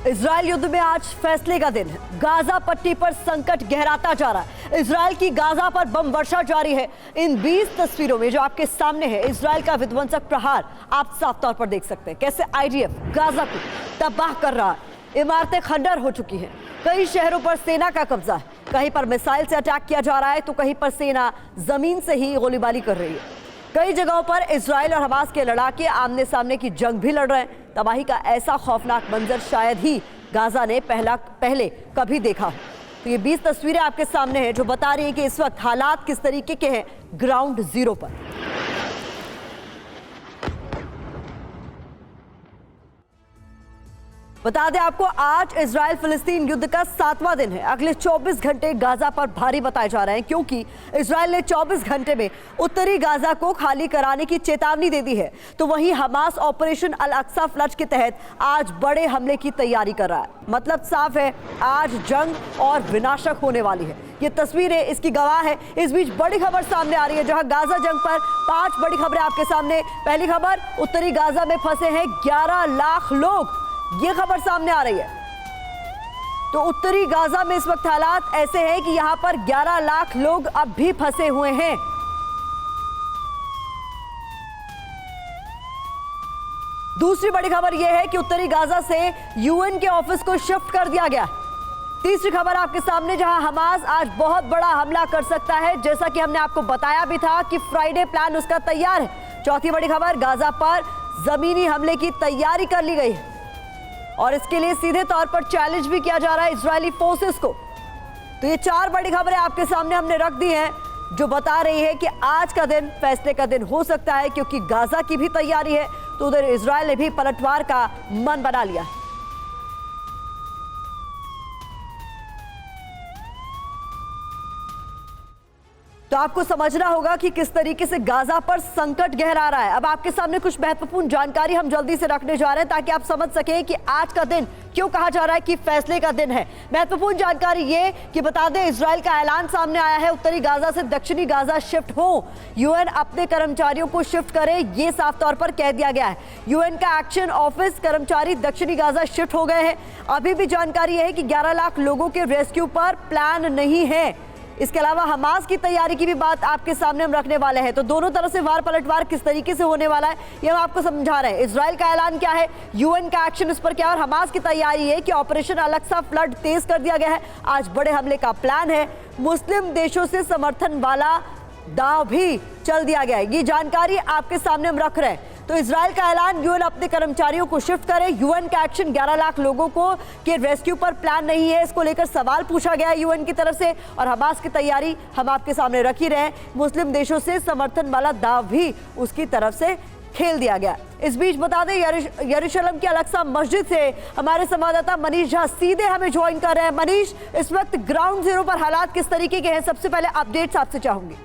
Israel युद्ध में आज फैसले का दिन है। गाजा पट्टी पर संकट गहराता जा रहा है। इजरायल की गाजा पर बम वर्षा जारी है। इन 20 तस्वीरों में जो आपके सामने है, इजरायल का विध्वंसक प्रहार आप साफ तौर पर देख सकते हैं। कैसे आईडीएफ गाजा को तबाह कर रहा है। इमारतें खंडर हो चुकी हैं। कई शहरों पर सेना का कब्जा है। कहीं पर मिसाइल से अटैक किया जा रहा है तो कहीं पर सेना जमीन से ही गोलीबारी कर रही है। कई जगहों पर इजरायल और हमास के लड़ाके आमने सामने की जंग भी लड़ रहे हैं। तबाही का ऐसा खौफनाक मंजर शायद ही गाजा ने पहले कभी देखा हो। तो ये 20 तस्वीरें आपके सामने हैं जो बता रही हैं कि इस वक्त हालात किस तरीके के हैं ग्राउंड जीरो पर। बता दें आपको, आज इजरायल फिलिस्तीन युद्ध का 7वां दिन है। अगले 24 घंटे गाजा पर भारी बताए जा रहे हैं क्योंकि इजरायल ने 24 घंटे में उत्तरी गाजा को खाली कराने की चेतावनी दे दी है। तो वहीं हमास ऑपरेशन अल अक्सा फ्लड के तहत आज बड़े हमले की तैयारी कर रहा है। मतलब साफ है, आज जंग और विनाशक होने वाली है। ये तस्वीरें इसकी गवाह है। इस बीच बड़ी खबर सामने आ रही है, जहां गाजा जंग पर 5 बड़ी खबरें आपके सामने। पहली खबर, उत्तरी गाजा में फंसे हैं 11 लाख लोग। ये खबर सामने आ रही है। तो उत्तरी गाजा में इस वक्त हालात ऐसे हैं कि यहां पर 11 लाख लोग अब भी फंसे हुए हैं। दूसरी बड़ी खबर यह है कि उत्तरी गाजा से यूएन के ऑफिस को शिफ्ट कर दिया गया। तीसरी खबर आपके सामने, जहां हमास आज बहुत बड़ा हमला कर सकता है, जैसा कि हमने आपको बताया भी था कि फ्राइडे प्लान उसका तैयार है। चौथी बड़ी खबर, गाजा पर जमीनी हमले की तैयारी कर ली गई है और इसके लिए सीधे तौर पर चैलेंज भी किया जा रहा है इजरायली फोर्सेस को। तो ये 4 बड़ी खबरें आपके सामने हमने रख दी हैं जो बता रही है कि आज का दिन फैसले का दिन हो सकता है, क्योंकि गाजा की भी तैयारी है तो उधर इजरायल ने भी पलटवार का मन बना लिया है। तो आपको समझना होगा कि किस तरीके से गाजा पर संकट गहरा रहा है। अब आपके सामने कुछ महत्वपूर्ण जानकारी हम जल्दी से रखने जा रहे हैं ताकि आप समझ सकें कि आज का दिन क्यों कहा जा रहा है कि फैसले का दिन है। महत्वपूर्ण जानकारी ये कि बता दें, इजरायल का ऐलान सामने आया है, उत्तरी गाजा से दक्षिणी गाजा शिफ्ट हो, यूएन अपने कर्मचारियों को शिफ्ट करे, ये साफ तौर पर कह दिया गया है। यूएन का एक्शन ऑफिस कर्मचारी दक्षिणी गाजा शिफ्ट हो गए हैं। अभी भी जानकारी है कि 11 लाख लोगों के रेस्क्यू पर प्लान नहीं है। इसके अलावा हमास की तैयारी की भी बात आपके सामने हम रखने वाले हैं। तो दोनों तरफ से वार पलटवार किस तरीके से होने वाला है ये हम आपको समझा रहे हैं। इजरायल का ऐलान क्या है, यूएन का एक्शन इस पर क्या है, और हमास की तैयारी है कि ऑपरेशन अल अक्सा फ्लड तेज कर दिया गया है। आज बड़े हमले का प्लान है। मुस्लिम देशों से समर्थन वाला दांव भी चल दिया गया है। ये जानकारी आपके सामने हम रख रहे हैं। तो इजरायल का ऐलान, यूएन अपने कर्मचारियों को शिफ्ट करे, यूएन का एक्शन 11 लाख लोगों को के रेस्क्यू पर प्लान नहीं है, इसको लेकर सवाल पूछा गया है यूएन की तरफ से। और हमास की तैयारी हम आपके सामने रख ही रहे हैं। मुस्लिम देशों से समर्थन वाला दाव भी उसकी तरफ से खेल दिया गया। इस बीच बता दें, यरूशलेम की अल अक्सा मस्जिद से हमारे संवाददाता मनीष झा सीधे हमें ज्वाइन कर रहे हैं। मनीष, इस वक्त ग्राउंड जीरो पर हालात किस तरीके के हैं? सबसे पहले अपडेट्स आपसे चाहूंगी।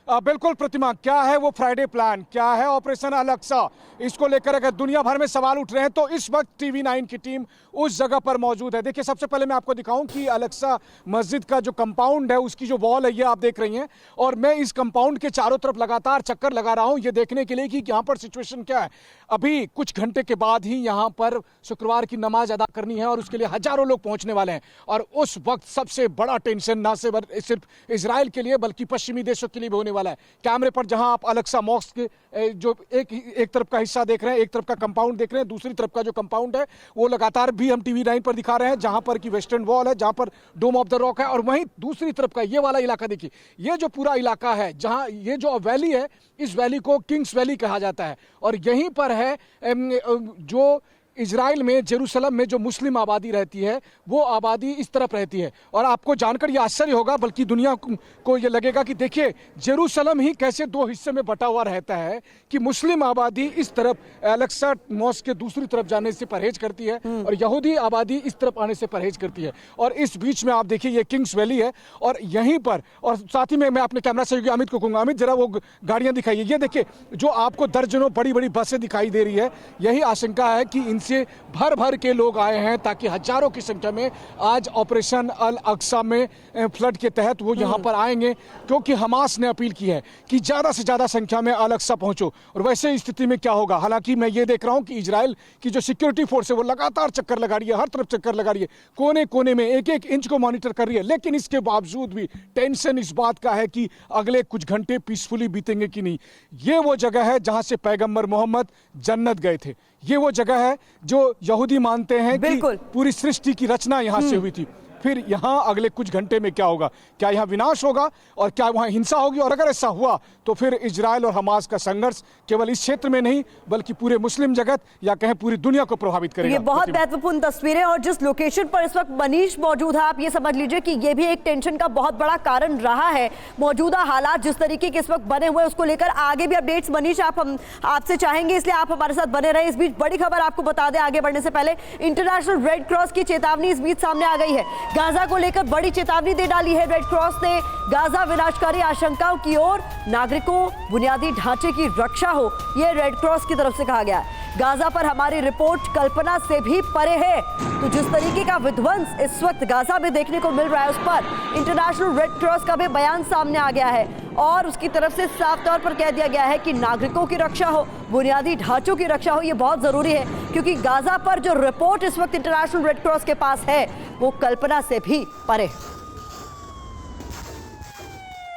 बिल्कुल प्रतिमा, क्या है वो फ्राइडे प्लान, क्या है ऑपरेशन अल अक्सा, इसको लेकर अगर दुनिया भर में सवाल उठ रहे हैं तो इस वक्त टीवी 9 की टीम उस जगह पर मौजूद है। देखिए, सबसे पहले मैं आपको दिखाऊं कि अल अक्सा मस्जिद का जो कंपाउंड है, उसकी जो वॉल है, ये आप देख रही हैं, और मैं इस कंपाउंड के चारों तरफ लगातार चक्कर लगा रहा हूं ये देखने के लिए कि यहाँ पर सिचुएशन क्या है। अभी कुछ घंटे के बाद ही यहाँ पर शुक्रवार की नमाज अदा करनी है और उसके लिए हजारों लोग पहुंचने वाले हैं। और उस वक्त सबसे बड़ा टेंशन ना सिर्फ इजराइल के लिए बल्कि पश्चिमी देशों के लिए भी होने वाला है। कैमरे पर जहां आप अल अक्सा मॉस्क के जो एक तरफ का हिस्सा देख रहे हैं, एक तरफ का कंपाउंड देख रहे हैं, दूसरी तरफ का जो कंपाउंड है वो लगातार भी हम टीवी 9 पर दिखा रहे हैं, जहां पर की वेस्टर्न वॉल है, जहां पर डोम ऑफ द रॉक है, और वहीं दूसरी तरफ का ये वाला इलाका देखिए, ये जो पूरा इलाका है, जहां ये जो वैली है, इस वैली को किंग्स वैली कहा जाता है। और यहीं पर है जो इजराइल में जेरूसलम में जो मुस्लिम आबादी रहती है, वो आबादी इस तरफ रहती है। और आपको जानकर ये आश्चर्य होगा, बल्कि दुनिया को ये लगेगा कि देखिए जेरूसलम ही कैसे 2 हिस्से में बटा हुआ रहता है कि मुस्लिम आबादी इस तरफ अल अक्सा मॉस्क के दूसरी तरफ जाने से परहेज करती है और यहूदी आबादी इस तरफ आने से परहेज करती है। और इस बीच में आप देखिए ये किंग्स वैली है, और यहीं पर, और साथ ही में मैं अपने कैमरा सहयोगी अमित को कहूँगा, अमित जरा वो गाड़ियाँ दिखाइए। ये देखिए, जो आपको दर्जनों बड़ी बड़ी बसें दिखाई दे रही है, यही आशंका है कि इनसे से भर भर के लोग आए हैं ताकि हजारों की संख्या में आज ऑपरेशन अल अक्सा में फ्लड के तहत वो यहाँ पर आएंगे, क्योंकि हमास ने अपील की है कि ज़्यादा से ज़्यादा संख्या में अल अक्सा पहुँचो। और वैसे स्थिति में क्या होगा, हालांकि मैं ये देख रहा हूँ कि इजराइल की जो सिक्योरिटी फोर्स है वो लगातार चक्कर लगा रही है, हर तरफ चक्कर लगा रही है, कोने कोने में एक एक इंच को मॉनिटर कर रही है, लेकिन इसके बावजूद भी टेंशन इस बात का है कि अगले कुछ घंटे पीसफुली बीतेंगे कि नहीं। ये वो जगह है जहां से पैगंबर मोहम्मद जन्नत गए थे, ये वो जगह है जो यहूदी मानते हैं कि पूरी सृष्टि की रचना यहां से हुई थी। फिर यहाँ अगले कुछ घंटे में क्या होगा, क्या यहाँ विनाश होगा और क्या वहाँ हिंसा होगी, और अगर ऐसा हुआ तो फिर इजराइल और हमास का संघर्ष केवल इस क्षेत्र में नहीं बल्कि पूरे मुस्लिम जगत या कहें पूरी दुनिया को प्रभावित करेगा। ये बहुत महत्वपूर्ण तस्वीरें, और जिस लोकेशन पर इस वक्त मनीष मौजूद है, आप ये समझ लीजिए कि ये भी एक टेंशन का बहुत बड़ा कारण रहा है। मौजूदा हालात जिस तरीके के इस वक्त बने हुए उसको लेकर आगे भी अपडेट्स मनीष हम आपसे चाहेंगे, इसलिए आप हमारे साथ बने रहे। इस बीच बड़ी खबर आपको बता दें आगे बढ़ने से पहले, इंटरनेशनल रेड क्रॉस की चेतावनी इस बीच सामने आ गई है। गाजा को लेकर बड़ी चेतावनी दे डाली है रेड क्रॉस ने। गाजा विनाशकारी आशंकाओं की ओर, नागरिकों बुनियादी ढांचे की रक्षा हो, यह रेड क्रॉस की तरफ से कहा गया है। गाजा पर हमारी रिपोर्ट कल्पना से भी परे है। तो जिस तरीके का विध्वंस इस वक्त गाजा में देखने को मिल रहा है, उस पर इंटरनेशनल रेड क्रॉस का भी बयान सामने आ गया है और उसकी तरफ से साफ तौर पर कह दिया गया है कि नागरिकों की रक्षा हो, बुनियादी ढांचों की रक्षा हो, ये बहुत जरूरी है, क्योंकि गाजा पर जो रिपोर्ट इस वक्त इंटरनेशनल रेड क्रॉस के पास है वो कल्पना से भी परे है।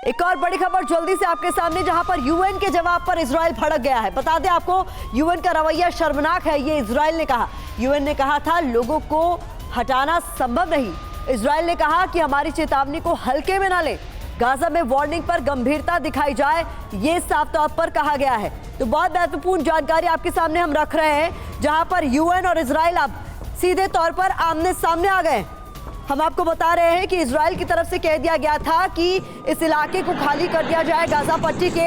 एक और बड़ी खबर जल्दी से आपके सामने, जहां पर यूएन के जवाब पर इजराइल भड़क गया है। बता दें आपको, यूएन का रवैया शर्मनाक है, ये इजराइल ने कहा। यूएन ने कहा था लोगों को हटाना संभव नहीं। इजराइल ने कहा कि हमारी चेतावनी को हल्के में ना ले, गाजा में वार्निंग पर गंभीरता दिखाई जाए, ये साफ तौर पर कहा गया है। तो बहुत महत्वपूर्ण जानकारी आपके सामने हम रख रहे हैं, जहां पर यूएन और इजराइल अब सीधे तौर पर आमने सामने आ गए। हम आपको बता रहे हैं कि इजराइल की तरफ से कह दिया गया था कि इस इलाके को खाली कर दिया जाए गाजा पट्टी के,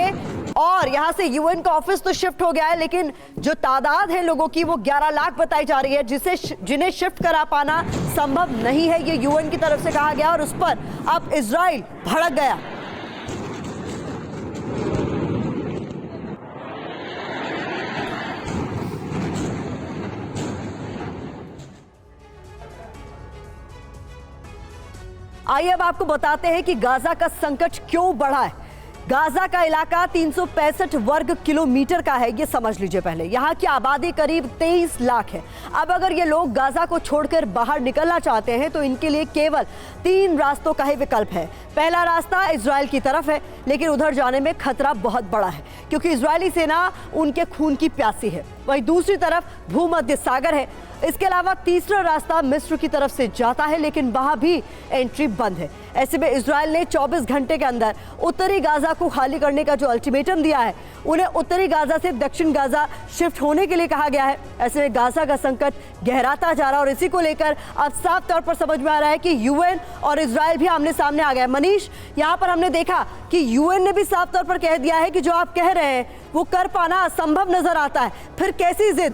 और यहां से यूएन का ऑफिस तो शिफ्ट हो गया है, लेकिन जो तादाद है लोगों की वो 11 लाख बताई जा रही है, जिन्हें शिफ्ट करा पाना संभव नहीं है, ये यूएन की तरफ से कहा गया, और उस पर अब इजराइल भड़क गया। आइए अब आपको बताते हैं कि गाजा का संकट क्यों बढ़ा है। गाजा का इलाका 365 वर्ग किलोमीटर का है, ये समझ लीजिए पहले। यहाँ की आबादी करीब 23 लाख है। अब अगर ये लोग गाजा को छोड़कर बाहर निकलना चाहते हैं तो इनके लिए केवल 3 रास्तों का ही विकल्प है। पहला रास्ता इजराइल की तरफ है, लेकिन उधर जाने में खतरा बहुत बड़ा है, क्योंकि इजरायली सेना उनके खून की प्यासी है। वहीं दूसरी तरफ भूमध्य सागर है। इसके अलावा तीसरा रास्ता मिस्र की तरफ से जाता है, लेकिन वहां भी एंट्री बंद है। ऐसे में इजराइल ने 24 घंटे के अंदर उत्तरी गाजा को खाली करने का जो अल्टीमेटम दिया है, उन्हें उत्तरी गाजा से दक्षिण गाजा शिफ्ट होने के लिए कहा गया है। ऐसे में गाजा का संकट गहराता जा रहा है और इसी को लेकर अब साफ तौर पर समझ में आ रहा है कि यूएन और इजराइल भी आमने सामने आ गए। मनीष, यहाँ पर हमने देखा कि यूएन ने भी साफ तौर पर कह दिया है कि जो आप कह रहे हैं वो कर पाना असंभव नजर आता है। फिर कैसी जिद?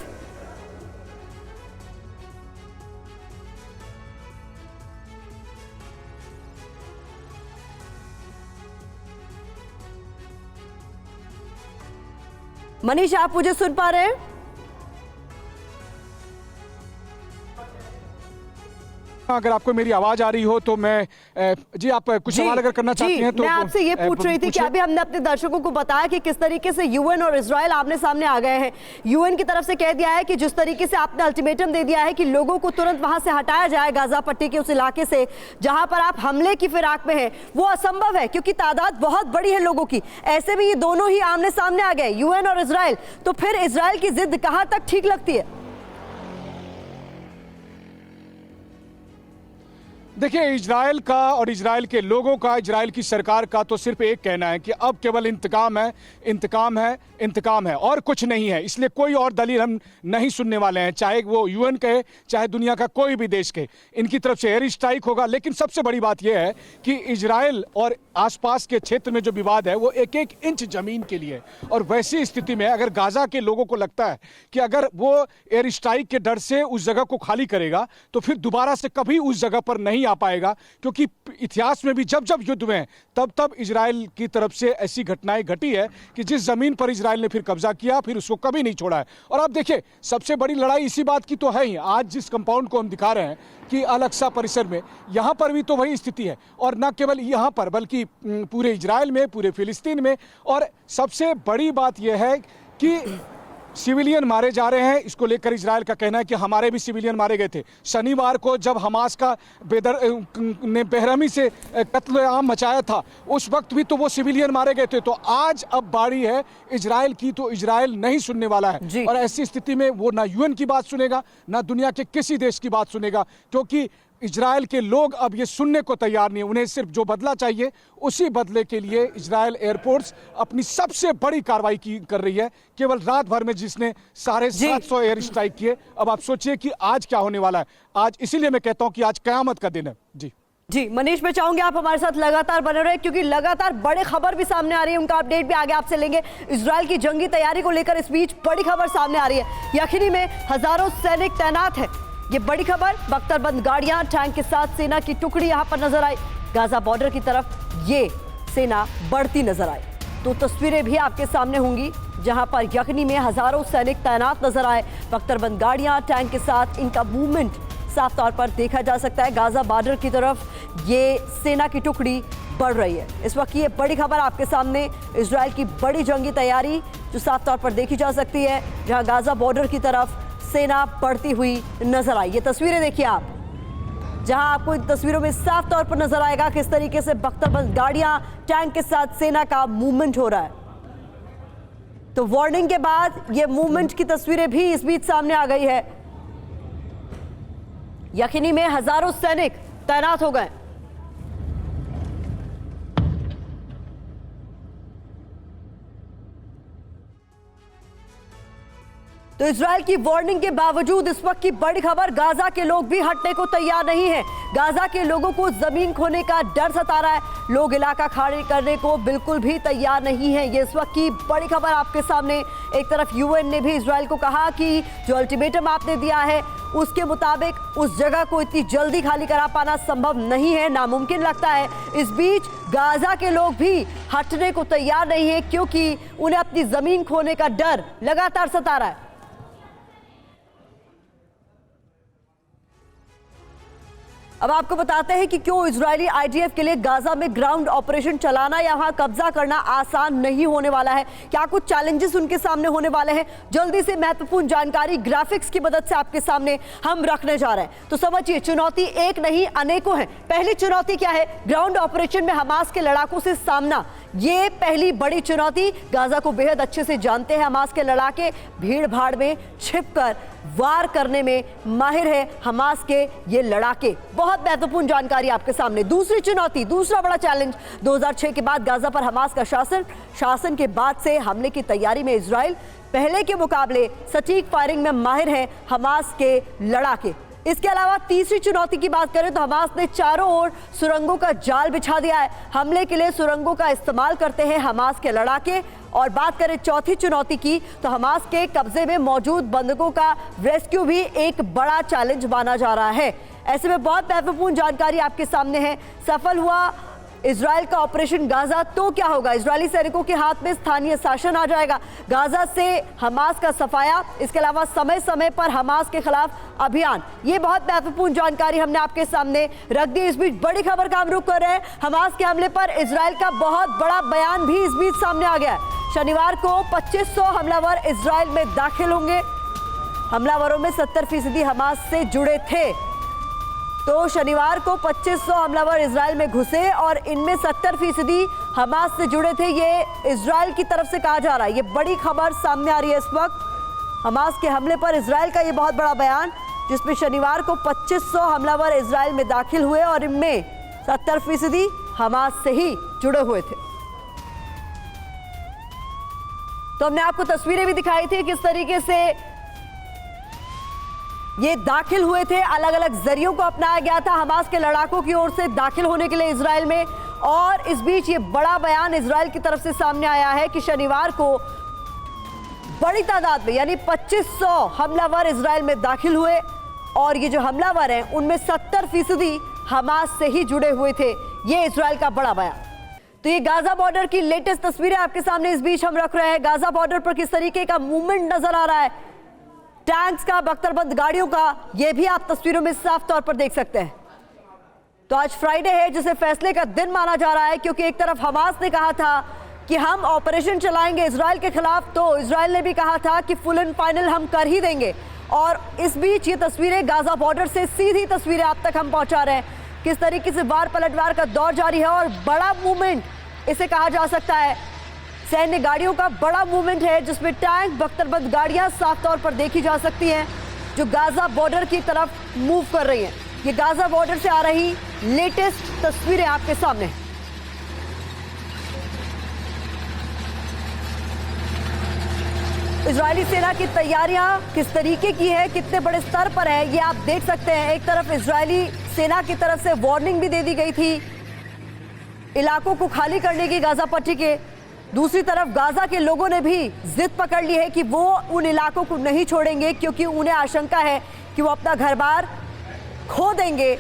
मनीष, आप मुझे सुन पा रहे हैं? अगर आपको मेरी आवाज आ रही हो तो मैं जी आप कुछ सवाल अगर करना चाहती हैं तो मैं आपसे ये पूछ रही थी कि अभी हमने अपने दर्शकों को बताया कि किस तरीके से यूएन और इजराइल आमने सामने आ गए हैं। यूएन की तरफ से कह दिया है कि जिस तरीके से आपने अल्टीमेटम दे दिया है कि लोगों को तुरंत वहां से हटाया जाए गाजा पट्टी के उस इलाके से जहां पर आप हमले की फिराक में है, वो असंभव है क्योंकि तादाद बहुत बड़ी है लोगों की। ऐसे में ये दोनों ही आमने सामने आ गए, यूएन और इजराइल। तो फिर इजराइल की जिद कहां तक ठीक लगती है? देखिए, इजराइल का और इजराइल के लोगों का, इजराइल की सरकार का तो सिर्फ एक कहना है कि अब केवल इंतकाम है, इंतकाम है, इंतकाम है और कुछ नहीं है। इसलिए कोई और दलील हम नहीं सुनने वाले हैं, चाहे वो यूएन कहे चाहे दुनिया का कोई भी देश कहे। इनकी तरफ से एयर स्ट्राइक होगा। लेकिन सबसे बड़ी बात यह है कि इजराइल और आसपास के क्षेत्र में जो विवाद है वो एक एक इंच जमीन के लिए है। और वैसी स्थिति में अगर गाजा के लोगों को लगता है कि अगर वो एयर स्ट्राइक के डर से उस जगह को खाली करेगा तो फिर दोबारा से कभी उस जगह पर नहीं आ पाएगा, क्योंकि इतिहास में भी जब जब युद्ध हुए हैं तब तब इजराइल की तरफ से ऐसी घटनाएं घटी है कि जिस जमीन पर इजराइल ने फिर कब्जा किया फिर उसको कभी नहीं छोड़ा है। और अब देखिए, सबसे बड़ी लड़ाई इसी बात की तो है ही। आज जिस कंपाउंड को हम दिखा रहे हैं कि अल-अक्सा परिसर में, यहाँ पर भी तो वही स्थिति है, और न केवल यहाँ पर बल्कि पूरे इजराइल में, पूरे फिलिस्तीन में। और सबसे बड़ी बात यह है कि सिविलियन मारे जा रहे हैं। इसको लेकर इजराइल का कहना है कि हमारे भी सिविलियन मारे गए थे। शनिवार को जब हमास का ने बेरहमी से कत्लेआम मचाया था, उस वक्त भी तो वो सिविलियन मारे गए थे। तो आज अब बारी है इजराइल की, तो इजराइल नहीं सुनने वाला है। और ऐसी स्थिति में वो ना यूएन की बात सुनेगा, ना दुनिया के किसी देश की बात सुनेगा, क्योंकि इजराइल के लोग अब ये सुनने को तैयार नहीं है। उन्हें सिर्फ जो बदला चाहिए, उसी बदले के लिए इजराइल एयरफोर्स अपनी सबसे बड़ी कार्रवाई कर रही है। केवल रात भर में जिसने 750 एयर स्ट्राइक किए। अब आप सोचिए कि आज क्या होने वाला है। आज इसीलिए मैं कहता हूं कि आज कयामत का दिन है। जी मनीष, मैं चाहूंगी आप हमारे साथ लगातार बने रहे, क्योंकि लगातार बड़ी खबर भी सामने आ रही है। उनका अपडेट भी आगे आपसे लेंगे। इजराइल की जंगी तैयारी को लेकर इस बीच बड़ी खबर सामने आ रही है। यखनी में हजारों सैनिक तैनात है। ये बड़ी खबर, बख्तरबंद गाड़ियां, टैंक के साथ सेना की टुकड़ी यहां पर नजर आई। गाजा बॉर्डर की तरफ ये सेना बढ़ती नजर आई। तो तस्वीरें भी आपके सामने होंगी जहां पर यखनी में हजारों सैनिक तैनात नजर आए। बख्तरबंद गाड़ियां, टैंक के साथ इनका मूवमेंट साफ तौर पर देखा जा सकता है। गाजा बॉर्डर की तरफ ये सेना की टुकड़ी बढ़ रही है। इस वक्त ये बड़ी खबर आपके सामने, इजराइल की बड़ी जंगी तैयारी जो साफ तौर पर देखी जा सकती है, जहां गाजा बॉर्डर की तरफ सेना बढ़ती हुई नजर आई। ये तस्वीरें देखिए आप, जहां आपको इन तस्वीरों में साफ तौर पर नजर आएगा किस तरीके से बख्तरबंद गाड़ियां, टैंक के साथ सेना का मूवमेंट हो रहा है। तो वार्निंग के बाद ये मूवमेंट की तस्वीरें भी इस बीच सामने आ गई है। यखनी में हजारों सैनिक तैनात हो गए। तो इजराइल की वार्निंग के बावजूद इस वक्त की बड़ी खबर, गाजा के लोग भी हटने को तैयार नहीं हैं। गाजा के लोगों को जमीन खोने का डर सता रहा है। लोग इलाका खाली करने को बिल्कुल भी तैयार नहीं है। ये इस वक्त की बड़ी खबर आपके सामने। एक तरफ यूएन ने भी इजराइल को कहा कि जो अल्टीमेटम आपने दिया है उसके मुताबिक उस जगह को इतनी जल्दी खाली करा पाना संभव नहीं है, नामुमकिन लगता है। इस बीच गाजा के लोग भी हटने को तैयार नहीं है, क्योंकि उन्हें अपनी जमीन खोने का डर लगातार सता रहा है। अब आपको बताते हैं कि क्यों इजरायली आईडीएफ के लिए गाजा में ग्राउंड ऑपरेशन चलाना या वहां कब्जा करना आसान नहीं होने वाला है। क्या कुछ चैलेंजेस उनके सामने होने वाले हैं, जल्दी से महत्वपूर्ण जानकारी ग्राफिक्स की मदद से आपके सामने हम रखने जा रहे हैं। तो समझिए, चुनौती एक नहीं अनेकों है। पहली चुनौती क्या है? ग्राउंड ऑपरेशन में हमास के लड़ाकों से सामना। ये पहली बड़ी चुनौती। गाजा को बेहद अच्छे से जानते हैं हमास के लड़ाके, भीड़ भाड़ में छिपकर वार करने में माहिर है हमास के ये लड़ाके। बहुत महत्वपूर्ण जानकारी आपके सामने। दूसरी चुनौती, दूसरा बड़ा चैलेंज, 2006 के बाद गाजा पर हमास का शासन के बाद से हमले की तैयारी में इजराइल पहले के मुकाबले सटीक फायरिंग में माहिर है हमास के लड़ाके। इसके अलावा तीसरी चुनौती की बात करें तो हमास ने चारों ओर सुरंगों का जाल बिछा दिया है। हमले के लिए सुरंगों का इस्तेमाल करते हैं हमास के लड़ाके। और बात करें चौथी चुनौती की तो हमास के कब्जे में मौजूद बंधकों का रेस्क्यू भी एक बड़ा चैलेंज माना जा रहा है। ऐसे में बहुत महत्वपूर्ण जानकारी आपके सामने है। सफल हुआ इजराइल का ऑपरेशन गाजा तो क्या होगा? इजरायली सैनिकों के हाथ में स्थानीय शासन आ जाएगा। गाजा से हमास का सफाया, इसके अलावा समय समय पर हमास के खिलाफ अभियान, ये बहुत महत्वपूर्ण जानकारी हमने आपके सामने रख दी। इस बीच बड़ी खबर का हम रुख कर रहे हैं। हमास के हमले पर इजराइल का बहुत बड़ा बयान भी इस बीच सामने आ गया है। शनिवार को 2500 हमलावर इजराइल में दाखिल होंगे। हमलावरों में 70% हमास से जुड़े थे। तो शनिवार को 2500 हमलावर इजराइल में घुसे और इनमें 70% हमास से जुड़े थे। ये इजराइल की तरफ से कहा जा रहा है। ये बड़ी खबर सामने आ रही है इस वक्त। हमास के हमले पर इजराइल का ये बहुत बड़ा बयान, जिसमें शनिवार को 2500 हमलावर इजराइल में दाखिल हुए और इनमें 70% हमास से ही जुड़े हुए थे। तो हमने आपको तस्वीरें भी दिखाई थी किस तरीके से ये दाखिल हुए थे। अलग अलग जरियों को अपनाया गया था हमास के लड़ाकों की ओर से दाखिल होने के लिए इजराइल में। और इस बीच ये बड़ा बयान इजराइल की तरफ से सामने आया है कि शनिवार को बड़ी तादाद में यानी 2500 हमलावर इजराइल में दाखिल हुए और ये जो हमलावर हैं उनमें 70% हमास से ही जुड़े हुए थे। ये इजराइल का बड़ा बयान। तो ये गाजा बॉर्डर की लेटेस्ट तस्वीरें आपके सामने इस बीच हम रख रहे हैं। गाजा बॉर्डर पर किस तरीके का मूवमेंट नजर आ रहा है, टैंक्स का, बख्तरबंद गाड़ियों का, ये भी आप तस्वीरों में साफ तौर पर देख सकते हैं। तो आज फ्राइडे है जिसे फैसले का दिन माना जा रहा है, क्योंकि एक तरफ हमास ने कहा था कि हम ऑपरेशन चलाएंगे इजराइल के खिलाफ, तो इजराइल ने भी कहा था कि फुल एंड फाइनल हम कर ही देंगे। और इस बीच ये तस्वीरें गाजा बॉर्डर से सीधी तस्वीरें आप तक हम पहुंचा रहे हैं, किस तरीके से वार पलटवार का दौर जारी है और बड़ा मूवमेंट इसे कहा जा सकता है। सैन्य गाड़ियों का बड़ा मूवमेंट है जिसमें टैंक, बख्तरबंद गाड़ियां साफ तौर पर देखी जा सकती हैं जो गाजा बॉर्डर की तरफ मूव कर रही हैं। ये गाजा बॉर्डर से आ रही लेटेस्ट तस्वीरें आपके सामने। इजरायली सेना की तैयारियां किस तरीके की है, कितने बड़े स्तर पर है, ये आप देख सकते हैं। एक तरफ इजरायली सेना की तरफ से वार्निंग भी दे दी गई थी इलाकों को खाली करने की गाजा पट्टी के, दूसरी तरफ गाजा के लोगों ने भी जिद पकड़ ली है कि वो उन इलाकों को नहीं छोड़ेंगे, क्योंकि उन्हें आशंका है कि वो अपना घर बार खो देंगे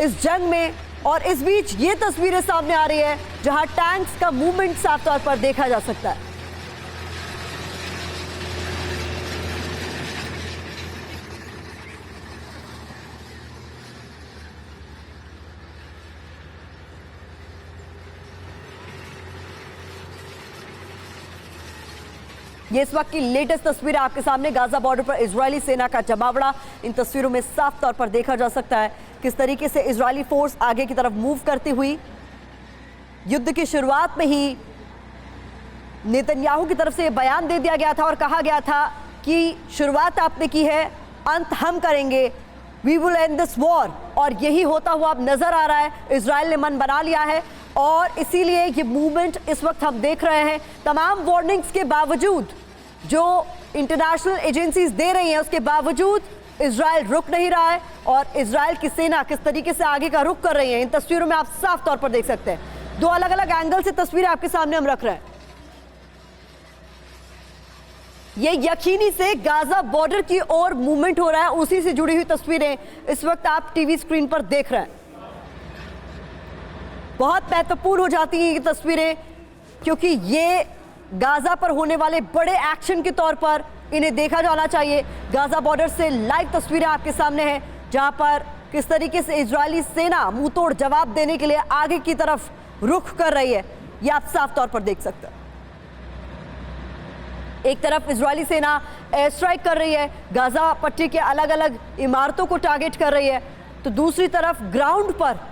इस जंग में। और इस बीच ये तस्वीरें सामने आ रही है जहां टैंक्स का मूवमेंट साफ तौर पर देखा जा सकता है। ये इस वक्त की लेटेस्ट तस्वीर आपके सामने, गाजा बॉर्डर पर इजरायली सेना का जमावड़ा इन तस्वीरों में साफ तौर पर देखा जा सकता है किस तरीके से इजरायली फोर्स आगे की तरफ मूव करती हुई। युद्ध की शुरुआत में ही नेतन्याहू की तरफ से बयान दे दिया गया था और कहा गया था कि शुरुआत आपने की है, अंत हम करेंगे, we will end this war. और यही होता हुआ अब नजर आ रहा है। इजराइल ने मन बना लिया है और इसीलिए ये मूवमेंट इस वक्त हम देख रहे हैं। तमाम वार्निंग्स के बावजूद जो इंटरनेशनल एजेंसीज दे रही हैं, उसके बावजूद इजराइल रुक नहीं रहा है और इजराइल की सेना किस तरीके से आगे का रुख कर रही है इन तस्वीरों में आप साफ तौर पर देख सकते हैं। दो अलग अलग एंगल से तस्वीरें आपके सामने हम रख रहे हैं। ये यकीनी से गाजा बॉर्डर की ओर मूवमेंट हो रहा है, उसी से जुड़ी हुई तस्वीरें इस वक्त आप टीवी स्क्रीन पर देख रहे हैं। बहुत महत्वपूर्ण हो जाती हैं ये तस्वीरें, क्योंकि ये गाजा पर होने वाले बड़े एक्शन के तौर पर इन्हें देखा जाना चाहिए। गाजा बॉर्डर से लाइव तस्वीरें आपके सामने हैं जहां पर किस तरीके से इजरायली सेना मुंहतोड़ जवाब देने के लिए आगे की तरफ रुख कर रही है, ये आप साफ तौर पर देख सकते हैं। एक तरफ इजरायली सेना एयर स्ट्राइक कर रही है, गाजा पट्टी के अलग अलग इमारतों को टारगेट कर रही है, तो दूसरी तरफ ग्राउंड पर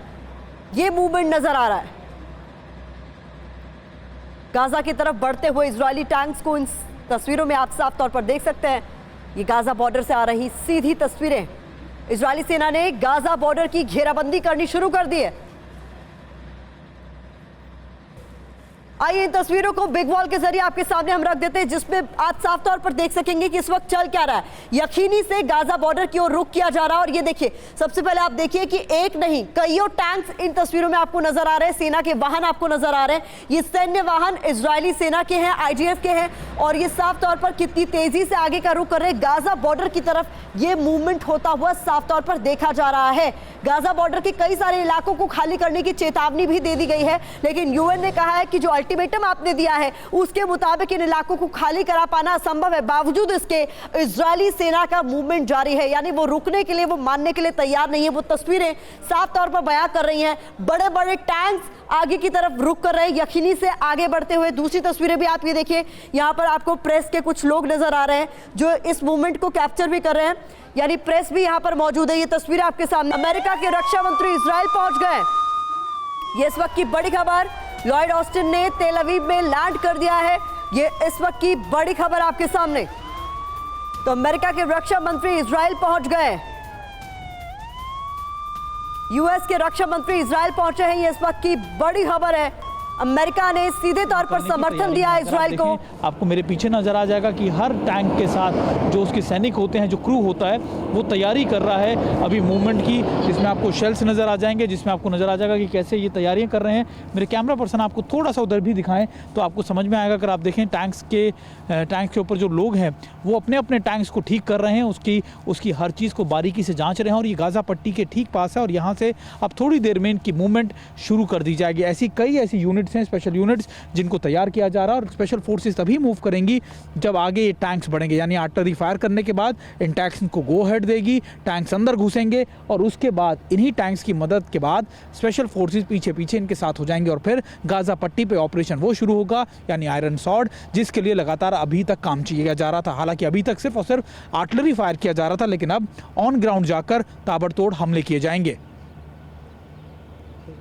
यह मूवमेंट नजर आ रहा है। गाजा की तरफ बढ़ते हुए इजरायली टैंक्स को इन तस्वीरों में आप साफ तौर पर देख सकते हैं। ये गाजा बॉर्डर से आ रही सीधी तस्वीरें। इजरायली सेना ने गाजा बॉर्डर की घेराबंदी करनी शुरू कर दी है। आइए इन तस्वीरों को बिग वॉल के जरिए आपके सामने हम रख देते हैं, जिसमें आप साफ तौर पर देख सकेंगे कि इस वक्त चल क्या रहा है। यकीनी से गाजा बॉर्डर की ओर रुख किया जा रहा है और ये देखिए, सबसे पहले आप देखिए कि एक नहीं कईयों टैंक्स इन तस्वीरों में आपको नजर आ रहे हैं, सेना के वाहन आपको नजर आ रहे हैं। ये सैन्य वाहन इजरायली सेना के हैं, आईडीएफ के हैं और ये साफ तौर पर कितनी तेजी से आगे का रुख कर रहे हैं। गाजा बॉर्डर की तरफ ये मूवमेंट होता हुआ साफ तौर पर देखा जा रहा है। गाजा बॉर्डर के कई सारे इलाकों को खाली करने की चेतावनी भी दे दी गई है, लेकिन यूएन ने कहा है कि जो अल्टीमेटम आपने दिया है उसके मुताबिक इन इलाकों को खाली करा पाना असंभव है। बावजूद इसके इजरायली सेना का मूवमेंट जारी है, यानी वो रुकने के लिए, वो मानने के लिए तैयार नहीं है। वो तस्वीरें साफ तौर पर बयां कर रही हैं, बड़े बड़े टैंक्स आगे की तरफ रुक कर रहे हैं, यकीनी से आगे बढ़ते हुए। दूसरी तस्वीरें भी आप ये देखिए, यहां पर आपको प्रेस के कुछ लोग नजर आ रहे हैं जो इस मूवमेंट को कैप्चर भी कर रहे हैं, यानी प्रेस भी यहां पर मौजूद है। ये तस्वीरें आपके सामने। अमेरिका के रक्षा मंत्री इजराइल पहुंच गए। ये इस वक्त की बड़ी खबर, लॉयड ऑस्टिन ने तेल अवीव में लैंड कर दिया है। ये इस वक्त की बड़ी खबर आपके सामने। तो अमेरिका के रक्षा मंत्री इजराइल पहुंच गए। यूएस के रक्षा मंत्री इजराइल पहुंचे हैं, ये इस वक्त की बड़ी खबर है। अमेरिका ने सीधे तौर पर समर्थन दिया इजराइल को। आपको मेरे पीछे नजर आ जाएगा कि हर टैंक के साथ जो उसके सैनिक होते हैं, जो क्रू होता है, वो तैयारी कर रहा है अभी मूवमेंट की, जिसमें आपको शेल्स नजर आ जाएंगे, जिसमें आपको नजर आ जाएगा कि कैसे ये तैयारियां कर रहे हैं। मेरे कैमरा पर्सन आपको थोड़ा सा उधर भी दिखाएं तो आपको समझ में आएगा। अगर आप देखें टैंक्स के ऊपर जो लोग हैं वो अपने अपने टैंक्स को ठीक कर रहे हैं, उसकी हर चीज़ को बारीकी से जांच रहे हैं। और ये गाज़ा पट्टी के ठीक पास है और यहाँ से अब थोड़ी देर में इनकी मूवमेंट शुरू कर दी जाएगी। कई ऐसी यूनिट्स हैं, स्पेशल यूनिट्स, जिनको तैयार किया जा रहा है। और स्पेशल फोर्सेस तभी मूव करेंगी जब आगे ये टैंक्स बढ़ेंगे, यानी आर्टिलरी फायर करने के बाद इन टैंक्स को गो हेड देगी, टैंक्स अंदर घुसेंगे और उसके बाद इन्हीं टैंक्स की मदद के बाद स्पेशल फोर्सेस पीछे पीछे इनके साथ हो जाएंगे और फिर गाज़ा पट्टी पे ऑपरेशन वो शुरू होगा, यानी आयरन सॉर्ड, जिसके लिए लगातार अभी तक काम किया जा रहा था। हालांकि अभी तक सिर्फ और सिर्फ आर्टिलरी फायर किया जा रहा था, लेकिन अब ऑन ग्राउंड जाकर ताबड़तोड़ हमले किए जाएंगे।